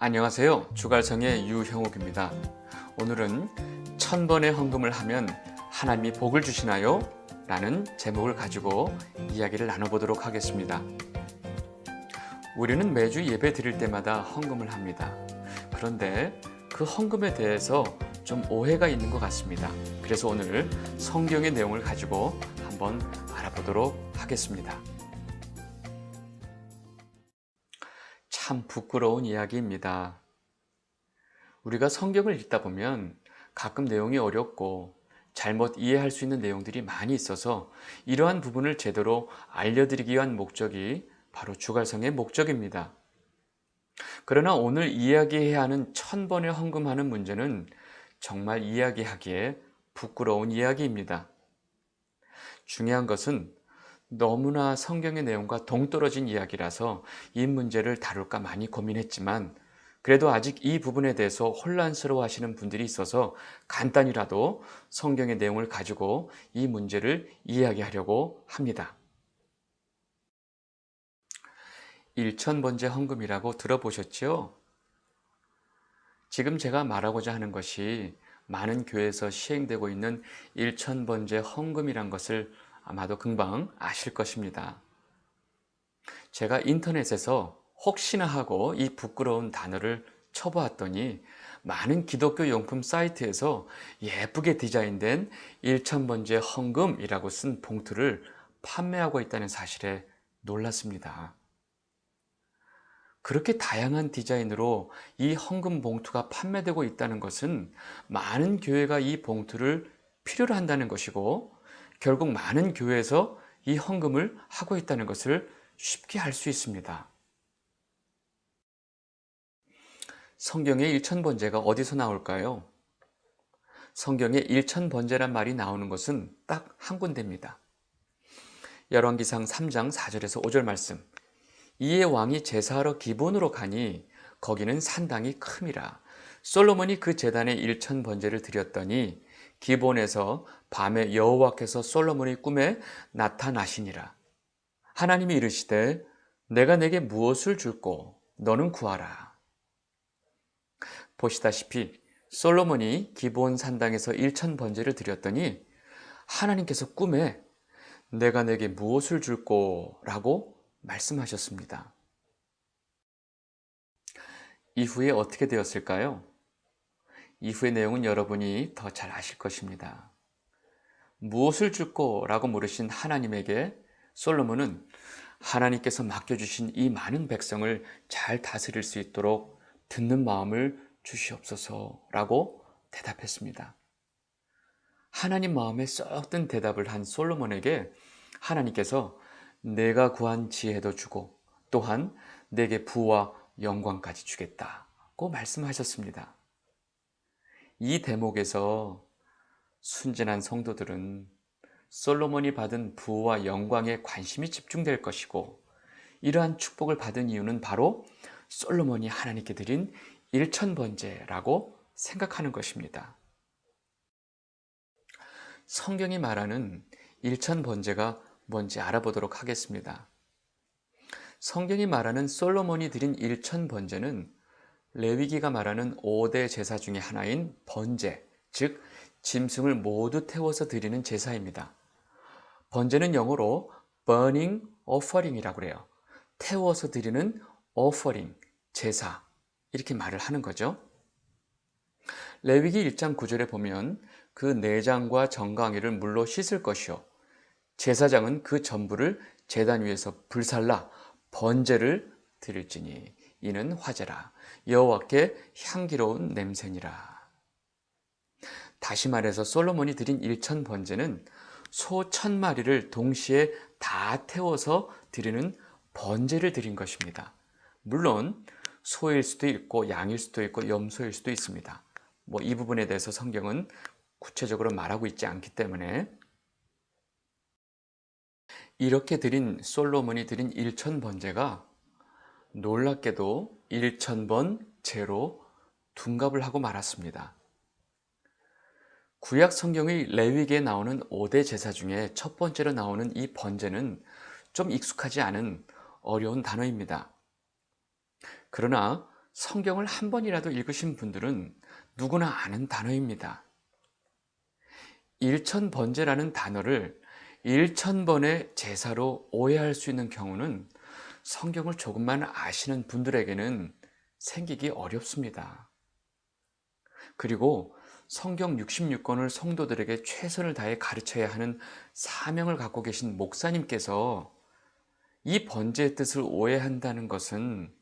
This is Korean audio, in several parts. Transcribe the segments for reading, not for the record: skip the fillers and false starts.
안녕하세요. 주갈성의 유형욱입니다. 오늘은 1000번의 헌금을 하면 하나님이 복을 주시나요? 라는 제목을 가지고 이야기를 나눠보도록 하겠습니다. 우리는 매주 예배 드릴 때마다 헌금을 합니다. 그런데 그 헌금에 대해서 좀 오해가 있는 것 같습니다. 그래서 오늘 성경의 내용을 가지고 한번 알아보도록 하겠습니다. 참 부끄러운 이야기입니다. 우리가 성경을 읽다 보면 가끔 내용이 어렵고 잘못 이해할 수 있는 내용들이 많이 있어서 이러한 부분을 제대로 알려드리기 위한 목적이 바로 주갈성의 목적입니다. 그러나 오늘 이야기해야 하는 1000번의 헌금하는 문제는 정말 이야기하기에 부끄러운 이야기입니다. 중요한 것은 너무나 성경의 내용과 동떨어진 이야기라서 이 문제를 다룰까 많이 고민했지만 그래도 아직 이 부분에 대해서 혼란스러워 하시는 분들이 있어서 간단히라도 성경의 내용을 가지고 이 문제를 이야기하려고 합니다. 일천번제 헌금이라고 들어보셨죠? 지금 제가 말하고자 하는 것이 많은 교회에서 시행되고 있는 일천번제 헌금이란 것을 아마도 금방 아실 것입니다. 제가 인터넷에서 혹시나 하고 이 부끄러운 단어를 쳐보았더니 많은 기독교 용품 사이트에서 예쁘게 디자인된 일천번제 헌금이라고 쓴 봉투를 판매하고 있다는 사실에 놀랐습니다. 그렇게 다양한 디자인으로 이 헌금 봉투가 판매되고 있다는 것은 많은 교회가 이 봉투를 필요로 한다는 것이고 결국 많은 교회에서 이 헌금을 하고 있다는 것을 쉽게 알 수 있습니다. 성경의 일천번제가 어디서 나올까요? 성경에 일천번제란 말이 나오는 것은 딱 한 군데입니다. 열왕기상 3장 4절에서 5절 말씀. 이에 왕이 제사하러 기본으로 가니 거기는 산당이 큼이라. 솔로몬이 그 제단에 일천번제를 드렸더니 기본에서 밤에 여호와께서 솔로몬의 꿈에 나타나시니라. 하나님이 이르시되 내가 내게 무엇을 줄꼬 너는 구하라. 보시다시피 솔로몬이 기본 산당에서 일천번제를 드렸더니 하나님께서 꿈에 내가 내게 무엇을 줄꼬 라고 말씀하셨습니다. 이후에 어떻게 되었을까요? 이후의 내용은 여러분이 더 잘 아실 것입니다. 무엇을 줄꼬 라고 물으신 하나님에게 솔로몬은 하나님께서 맡겨주신 이 많은 백성을 잘 다스릴 수 있도록 듣는 마음을 주시옵소서 라고 대답했습니다. 하나님 마음에 쏙 든 대답을 한 솔로몬에게 하나님께서 내가 구한 지혜도 주고 또한 내게 부와 영광까지 주겠다고 말씀하셨습니다. 이 대목에서 순진한 성도들은 솔로몬이 받은 부와 영광에 관심이 집중될 것이고 이러한 축복을 받은 이유는 바로 솔로몬이 하나님께 드린 일천번제라고 생각하는 것입니다. 성경이 말하는 일천번제가 뭔지 알아보도록 하겠습니다. 성경이 말하는 솔로몬이 드린 일천번제는 레위기가 말하는 5대 제사 중에 하나인 번제, 즉 짐승을 모두 태워서 드리는 제사입니다. 번제는 영어로 burning offering이라고 해요. 태워서 드리는 offering, 제사 이렇게 말을 하는 거죠. 레위기 1장 9절에 보면 그 내장과 정강이를 물로 씻을 것이요 제사장은 그 전부를 제단 위에서 불살라 번제를 드릴지니 이는 화제라 여호와께 향기로운 냄새니라. 다시 말해서 솔로몬이 드린 일천번제는 소 1000마리를 동시에 다 태워서 드리는 번제를 드린 것입니다. 물론 소일 수도 있고 양일 수도 있고 염소일 수도 있습니다. 이 부분에 대해서 성경은 구체적으로 말하고 있지 않기 때문에 이렇게 드린 솔로몬이 드린 일천번제가 놀랍게도 1000번 제로 둔갑을 하고 말았습니다. 구약 성경의 레위기에 나오는 5대 제사 중에 첫 번째로 나오는 이 번제는 좀 익숙하지 않은 어려운 단어입니다. 그러나 성경을 한 번이라도 읽으신 분들은 누구나 아는 단어입니다. 일천번제라는 단어를 일천번의 제사로 오해할 수 있는 경우는 성경을 조금만 아시는 분들에게는 생기기 어렵습니다. 그리고 성경 66권을 성도들에게 최선을 다해 가르쳐야 하는 사명을 갖고 계신 목사님께서 이 번제의 뜻을 오해한다는 것은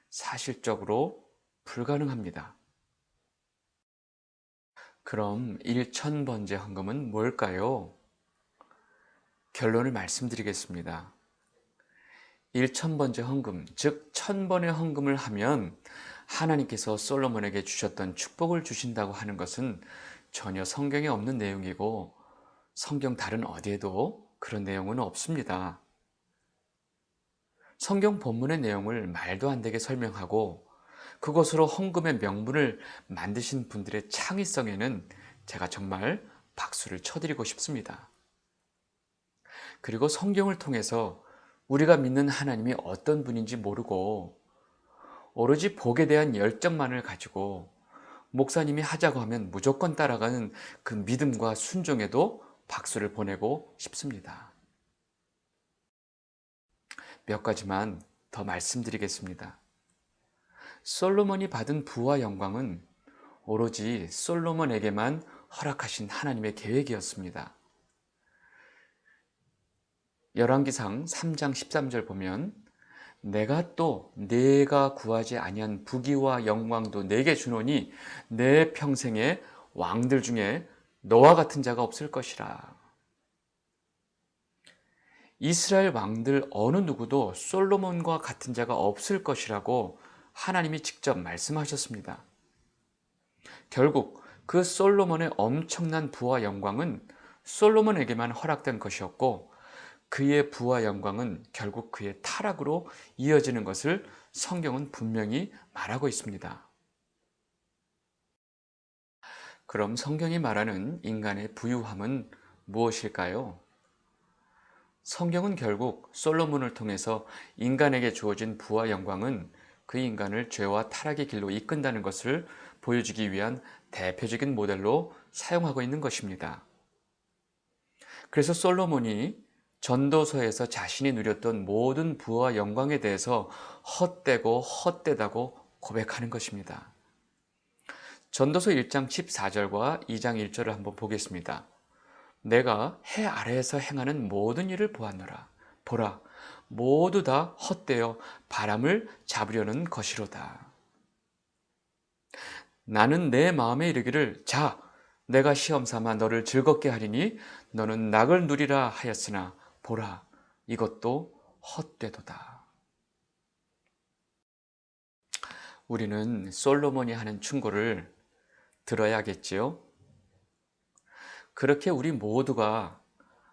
사실적으로 불가능합니다. 그럼 일천번제 헌금은 뭘까요? 결론을 말씀드리겠습니다. 일천번제 헌금, 즉 1000번의 헌금을 하면 하나님께서 솔로몬에게 주셨던 축복을 주신다고 하는 것은 전혀 성경에 없는 내용이고 성경 다른 어디에도 그런 내용은 없습니다. 성경 본문의 내용을 말도 안 되게 설명하고 그것으로 헌금의 명분을 만드신 분들의 창의성에는 제가 정말 박수를 쳐드리고 싶습니다. 그리고 성경을 통해서 우리가 믿는 하나님이 어떤 분인지 모르고 오로지 복에 대한 열정만을 가지고 목사님이 하자고 하면 무조건 따라가는 그 믿음과 순종에도 박수를 보내고 싶습니다. 몇 가지만 더 말씀드리겠습니다. 솔로몬이 받은 부와 영광은 오로지 솔로몬에게만 허락하신 하나님의 계획이었습니다. 열왕기상 3장 13절 보면 내가 또 네가 구하지 아니한 부귀와 영광도 내게 주노니 내 평생에 왕들 중에 너와 같은 자가 없을 것이라. 이스라엘 왕들 어느 누구도 솔로몬과 같은 자가 없을 것이라고 하나님이 직접 말씀하셨습니다. 결국 그 솔로몬의 엄청난 부와 영광은 솔로몬에게만 허락된 것이었고 그의 부와 영광은 결국 그의 타락으로 이어지는 것을 성경은 분명히 말하고 있습니다. 그럼 성경이 말하는 인간의 부유함은 무엇일까요? 성경은 결국 솔로몬을 통해서 인간에게 주어진 부와 영광은 그 인간을 죄와 타락의 길로 이끈다는 것을 보여주기 위한 대표적인 모델로 사용하고 있는 것입니다. 그래서 솔로몬이 전도서에서 자신이 누렸던 모든 부와 영광에 대해서 헛되고 헛되다고 고백하는 것입니다. 전도서 1장 14절과 2장 1절을 한번 보겠습니다. 내가 해 아래에서 행하는 모든 일을 보았노라. 보라, 모두 다 헛되어 바람을 잡으려는 것이로다. 나는 내 마음에 이르기를 자, 내가 시험 삼아 너를 즐겁게 하리니 너는 낙을 누리라 하였으나 보라, 이것도 헛되도다. 우리는 솔로몬이 하는 충고를 들어야겠지요? 그렇게 우리 모두가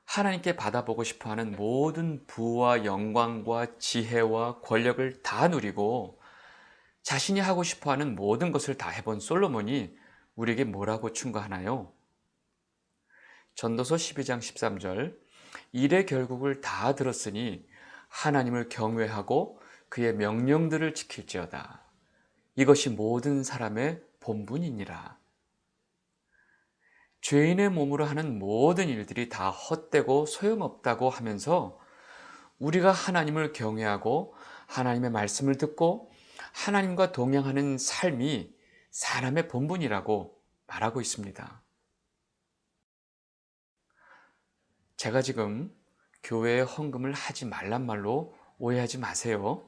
하나님께 받아보고 싶어하는 모든 부와 영광과 지혜와 권력을 다 누리고 자신이 하고 싶어하는 모든 것을 다 해본 솔로몬이 우리에게 뭐라고 충고하나요? 전도서 12장 13절 일의 결국을 다 들었으니 하나님을 경외하고 그의 명령들을 지킬지어다. 이것이 모든 사람의 본분이니라. 죄인의 몸으로 하는 모든 일들이 다 헛되고 소용없다고 하면서 우리가 하나님을 경외하고 하나님의 말씀을 듣고 하나님과 동행하는 삶이 사람의 본분이라고 말하고 있습니다. 제가 지금 교회에 헌금을 하지 말란 말로 오해하지 마세요.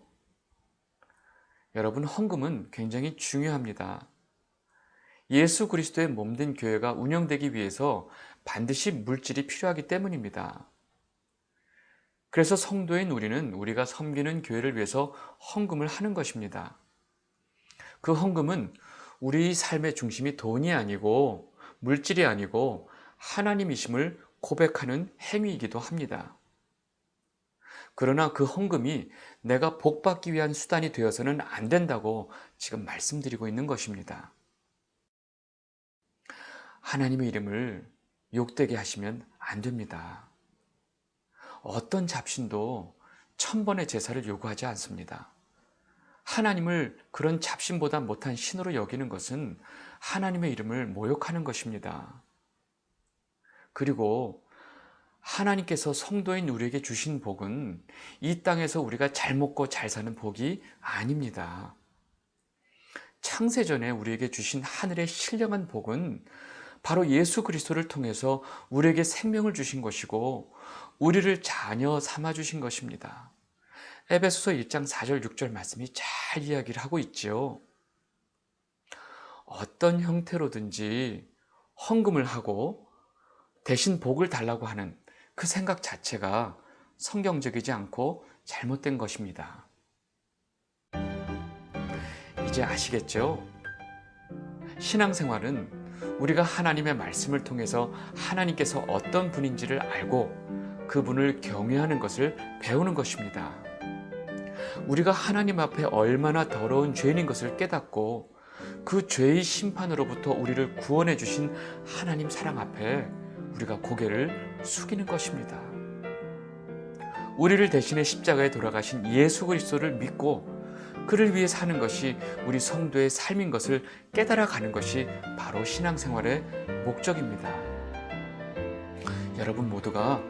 여러분, 헌금은 굉장히 중요합니다. 예수 그리스도의 몸된 교회가 운영되기 위해서 반드시 물질이 필요하기 때문입니다. 그래서 성도인 우리는 우리가 섬기는 교회를 위해서 헌금을 하는 것입니다. 그 헌금은 우리 삶의 중심이 돈이 아니고 물질이 아니고 하나님이심을 고백하는 행위이기도 합니다. 그러나 그 헌금이 내가 복받기 위한 수단이 되어서는 안 된다고 지금 말씀드리고 있는 것입니다. 하나님의 이름을 욕되게 하시면 안 됩니다. 어떤 잡신도 1000번의 제사를 요구하지 않습니다. 하나님을 그런 잡신보다 못한 신으로 여기는 것은 하나님의 이름을 모욕하는 것입니다. 그리고 하나님께서 성도인 우리에게 주신 복은 이 땅에서 우리가 잘 먹고 잘 사는 복이 아닙니다. 창세전에 우리에게 주신 하늘의 신령한 복은 바로 예수 그리스도를 통해서 우리에게 생명을 주신 것이고 우리를 자녀 삼아 주신 것입니다. 에베소서 1장 4절 6절 말씀이 잘 이야기를 하고 있지요. 어떤 형태로든지 헌금을 하고 대신 복을 달라고 하는 그 생각 자체가 성경적이지 않고 잘못된 것입니다. 이제 아시겠죠? 신앙생활은 우리가 하나님의 말씀을 통해서 하나님께서 어떤 분인지를 알고 그분을 경외하는 것을 배우는 것입니다. 우리가 하나님 앞에 얼마나 더러운 죄인인 것을 깨닫고 그 죄의 심판으로부터 우리를 구원해 주신 하나님 사랑 앞에 우리가 고개를 숙이는 것입니다. 우리를 대신해 십자가에 돌아가신 예수 그리스도를 믿고 그를 위해 사는 것이 우리 성도의 삶인 것을 깨달아가는 것이 바로 신앙생활의 목적입니다. 여러분 모두가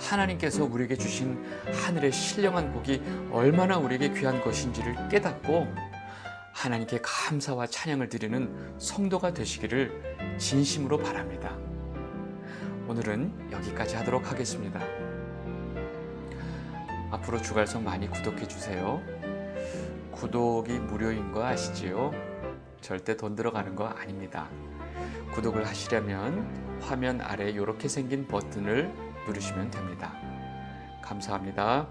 하나님께서 우리에게 주신 하늘의 신령한 복이 얼마나 우리에게 귀한 것인지를 깨닫고 하나님께 감사와 찬양을 드리는 성도가 되시기를 진심으로 바랍니다. 오늘은 여기까지 하도록 하겠습니다. 앞으로 주갈성 많이 구독해 주세요. 구독이 무료인 거 아시지요? 절대 돈 들어가는 거 아닙니다. 구독을 하시려면 화면 아래 이렇게 생긴 버튼을 누르시면 됩니다. 감사합니다.